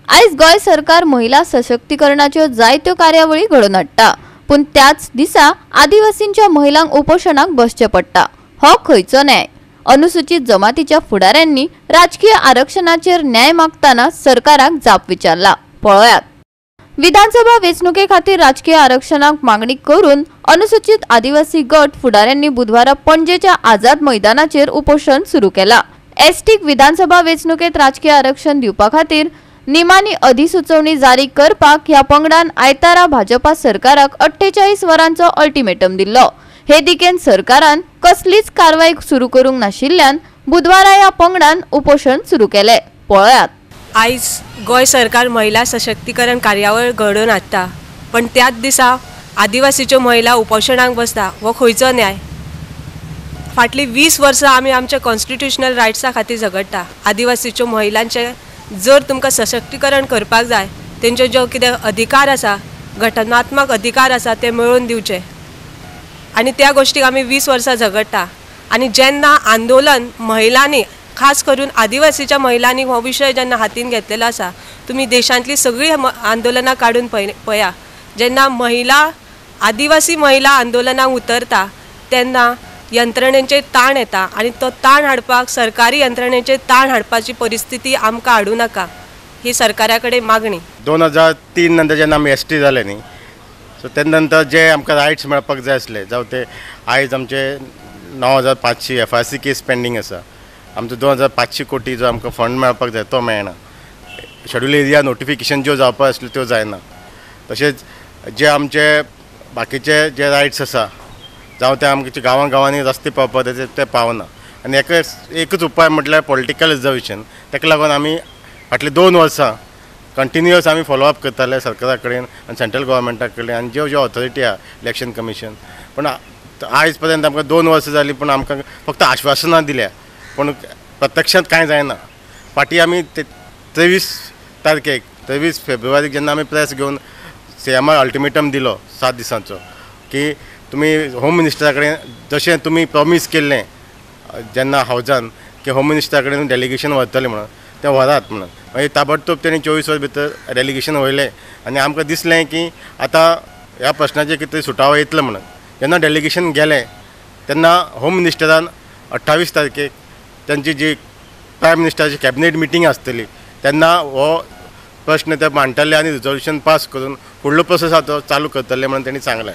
आयज गोय सरकार महिला सशक्तीकरणाच्यो जायत्यो कार्यावळी घडोवन हाडटा, पूण त्याच दिसा आदिवासींच्या महिलांक उपोषणाक बसचें पडटा। हो खंयचो न्याय? अनुसूचित जमातीच्या फुडाऱ्यांनी राजकीय आरक्षणाचेर न्याय मागताना सरकाराक जाप विचारला। पळयात। विधानसभा वेंचणुके खातीर राजकीय आरक्षणाक मागणी करून अनुसूचित आदिवासी गट फुडाऱ्यांनी बुधवारा पणजेच्या आझाद मैदानाचेर उपोषण सुरू केला। एसटीक विधानसभा वेंचणुकेत राजकीय आरक्षण दिवपा खातीर निमानी अधिसुचोवणी जारी करपाक ह्या पंगडान आयतारा भाजपा सरकाराक 48 वरांचो अल्टिमेटम दिल्लो। हे दिकेन सरकारान कसलीच कारवाई सुरू करूंक नाशिल्ल्यान बुधवारा ह्या पंगडान उपोषण सुरू केले। पळयात। आयज गोय सरकार महिला सशक्तीकरण कार्यावळ घडोवन हाडटा, पण त्याच दिसा आदिवासीच्यो महिला उपोषणाक बसता। हो खंयचो न्याय? फाटली 20 वर्सां आमी आमच्या कॉन्स्टिट्युशनल रायट्सा खातीर झगडटा। आदिवासीच्यो महिलांचे जर तुमकां सशक्तीकरण करपाक जाय, तेंचो जो कितें अधिकार आसा, घटनात्मक अधिकार आसा, ते मेळोवन दिवचे। आनी त्या गोष्टीक आमी 20 वर्सां झगडटा। आनी जेन्ना आंदोलन महिलांनी, खास करून आदिवासीच्या महिलांनी हो विशय जेन्ना हातीन घेतलेलो आसा, तुमी देशांतली सगळी आंदोलनां काडून पळया, जेन्ना आदिवासी महिला आंदोलनाक उतरता तेन्ना यंत्रणेचेर ताण येता आनी तो ताण हाडपाक सरकारी यंत्रणेचेर ताण हाडपाची परिस्थिती आमकां हाडूं नाका, ही सरकारा कडेन मागणी। 2003 नंतर जेन्ना आमी एसटी जाले न्ही, सो ते नंतर जे आमकां रायट्स मेळपाक जाय आसले, जावं ते आयज आमचे 9500 FRC केस पेंडींग आसा। आमचो 2500 कोटी जो आमकां फंड मेळपाक जाय तो मेळना। शेड्यूल एरिया नोटिफिकेशन ज्यो जावपाक आसल्यो त्यो जायना। तशेंच जे आमचे बाकीचे जे रायट्स आसा, जावं ते आमचे गांवांनी रस्ते पावपाक ते पावना। आनी एकच उपाय म्हटल्यार पॉलिटिकल रिजर्वेशन। ताका लागून आमी फाटली 2 वर्सां कंटिन्युअस आमी फॉलोअप करताले सरकारा कडेन आनी सेंट्रल गव्हर्मेंटा कडेन आनी ज्यो ऑथॉरिटी आहा, इलेक्शन कमिशन। पण आयज पर्यंत आमकां 2 वर्सां जालीं, पूण आमकां फक्त आश्वासनां दिल्या, पूण प्रत्यक्षांत कांय जायना। फाटीं आमी 23 फेब्रुवारीक जेन्ना आमी प्रेस घेवन CMR अल्टिमेटम दिलो 7 दिसांचो, की तुमी होम मिनिस्टरा कडेन जशें तुमी प्रॉमीस केल्लें जेन्ना हावजान, की होम मिनिस्टरा कडेन डेलिगेशन व्हरतलें म्हणून, तें व्हरात म्हणून। मागीर ताबडतोब तेणी 24 वरां भितर डेलिगेशन व्हरलें आनी आमकां दिसलें की आतां ह्या प्रश्नाचेर कितें सुटावो येतलो म्हणून। जेन्ना डेलिगेशन गेलें तेन्ना होम मिनिस्टरान 28 तारखेक तांची जी प्रायम मिनिस्टराची कॅबिनेट मिटींग आसतली तेन्ना हो प्रश्न ते मांडटले आनी रिजोल्युशन पास करून फुडलो प्रोसेस आसा तो चालू करतले म्हणून तेणी सांगलें।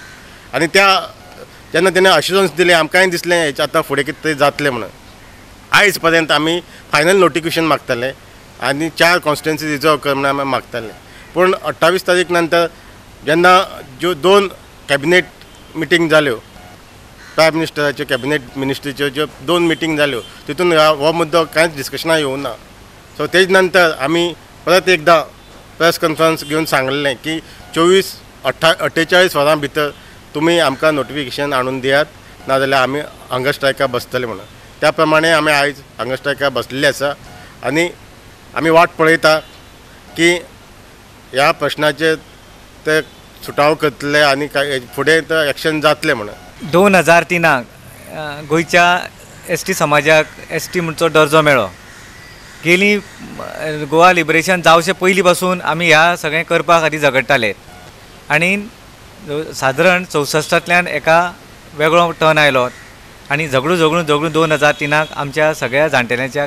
आनी जेन्ना तेणें अश्युरन्स दिलें, आमकांय दिसलें हेच्या आतां फुडें कितें तरी जातलें म्हणून। आयज पर्यंत आमी फायनल नोटिफिकेशन मागताले आनी 4 कॉन्स्टिट्युएन्सी रिजर्व कर म्हणून आमी मागताले, पूण 28 तारीख नंतर जेन्ना ज्यो 2 कॅबिनेट मिटींग जाल्यो, प्रायम मिनिस्टराच्यो कॅबिनेट मिनिस्ट्रीच्यो ज्यो 2 मिटींग जाल्यो, तितून हो मुद्दो कांयच डिस्कशनाक येवं ना। सो तेज नंतर आमी परत एकदां प्रेस कॉन्फरन्स घेवन सांगलें की 48 वरां भितर तुमी आमकां नोटिफिकेशन हाडून दियात, नाजाल्यार आमी हंगर स्ट्रायकाक बसतले म्हणून। त्या प्रमाणे आमी आयज हंगर स्ट्रायकाक बसलेले आसा आनी आमी वाट पळयता की ह्या प्रश्नाचेर ते सुटावो करतले आनी फुडें ते एक्शन जातलें म्हणून। 2003 गोंयच्या एसटी समाजाक एसटी म्हणचो दर्जो मेळ्ळो। गेली गोवा लिबरेशन जावचे पयलीं पासून आमी ह्या सगळें करपा खातीर झगडटाले आनी सादारण 64तल्यान एका वेगळो टर्न आयलो आनी झगडून 2003 आमच्या सगळ्या जाणटेल्यांच्या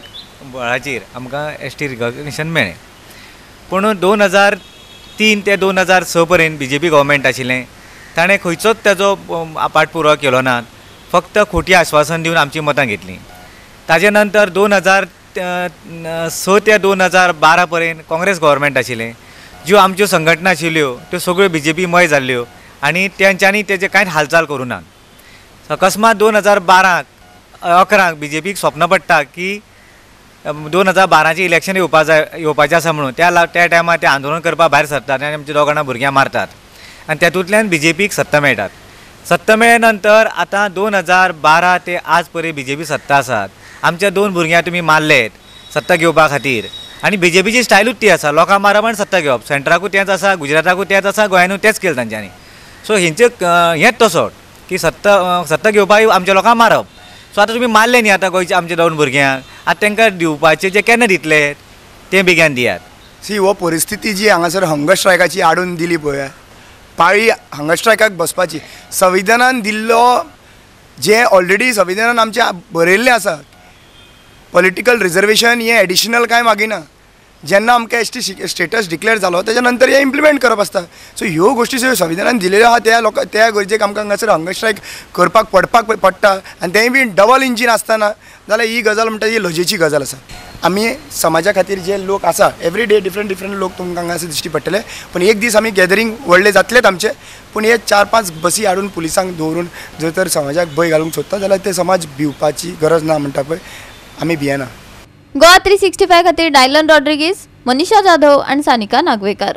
बळाचेर आमकां एसटी रिकॉग्निशन मेळ्ळें। पूण 2003 ते 2006 पर्यंत BJP गव्हर्मेंट आशिल्लें, ताणें खंयचोच ताजो पाठपुरावो केलो ना, फक्त खोटी आश्वासन दिवन आमची मतां घेतलीं। ताजे नंतर 2006 ते 2012 पर्यंत काँग्रेस गव्हर्मेंट आशिल्लें, ज्यो आमच्यो संघटना आशिल्ल्यो त्यो सगळ्यो BJP मय जाल्ल्यो आनी तेंच्यांनी तेजे कांयच हालचाल करूं ना। अकस्मात 2011 BJPक स्वप्न पडटा की 2012चे इलेक्शन येवपाचें आसा म्हणून। त्या टायमार ते आंदोलन करपाक भायर सरतात आनी आमच्या 2 जाणां भुरग्यां मारतात आनी तातूंतल्यान BJPक सत्ता मेळटात। सत्ता मेळ्ळे नंतर आतां 2012 ते आज पर्यंत BJP सत्ता आसात। आमच्या 2 भुरग्यां तुमी मारलेत सत्ता घेवपा खातीर आनी BJPची स्टायलूच ती आसा, लोकां मारप आनी सत्ता घेवप। सेंट्राकूय तेंच आसा, गुजराताकूय तेंच आसा, गोंयानूय तेंच केलें तांच्यांनी। सो हेंचें हेंच तसो की सत्ता घेवपाक आमच्या लोकांक मारप। सो आतां तुमी मारले न्ही आतां गोंयच्या आमच्या 2 भुरग्यांक, आतां तांकां दिवपाचें जे केन्ना दितले तें बेगीन दियात। सी हो परिस्थिती जी हांगासर हंगर स्ट्रायकाची हाडून दिली पळय, पाळी हंगर स्ट्रायकाक बसपाची, संविधानान दिल्लो जे ऑलरेडी संविधानान आमचे बरयल्लें आसा, पॉलिटिकल रिजर्वेशन हे एडिशनल कांय मागिना. जेन्ना आमकां एस टी स्टेटस डिक्लेअर जालो तेच्या नंतर हे इम्प्लिमेंट करप आसता. सो ह्यो गोश्टी सगळ्यो संविधानान दिलेल्यो आहा, त्या त्या गरजेक आमकां हांगासर हंगर स्ट्रायक करपाक पडटा, आनी तेंय बी डबल इंजीन आसतना जाल्यार ही गजाल म्हणटा ही लजेची गजाल आसा. आमी समाजा खातीर जे लोक आसा एवरी डे डिफरंट लोक तुमकां हांगासर दिश्टी पडटले, पूण एक दीस आमी गॅदरींग व्हडले जातलेच आमचे, पूण हे 4-5 बसी हाडून पुलिसांक दवरून जर तर समाजाक भंय घालूंक सोदता जाल्यार ते समाज भिवपाची गरज ना म्हणटा पळय, आमी भियेना. गोवा 365 खातीर डायलन रॉड्रिगीस, मनीषा जाधव आणि सानिका नागवेकर.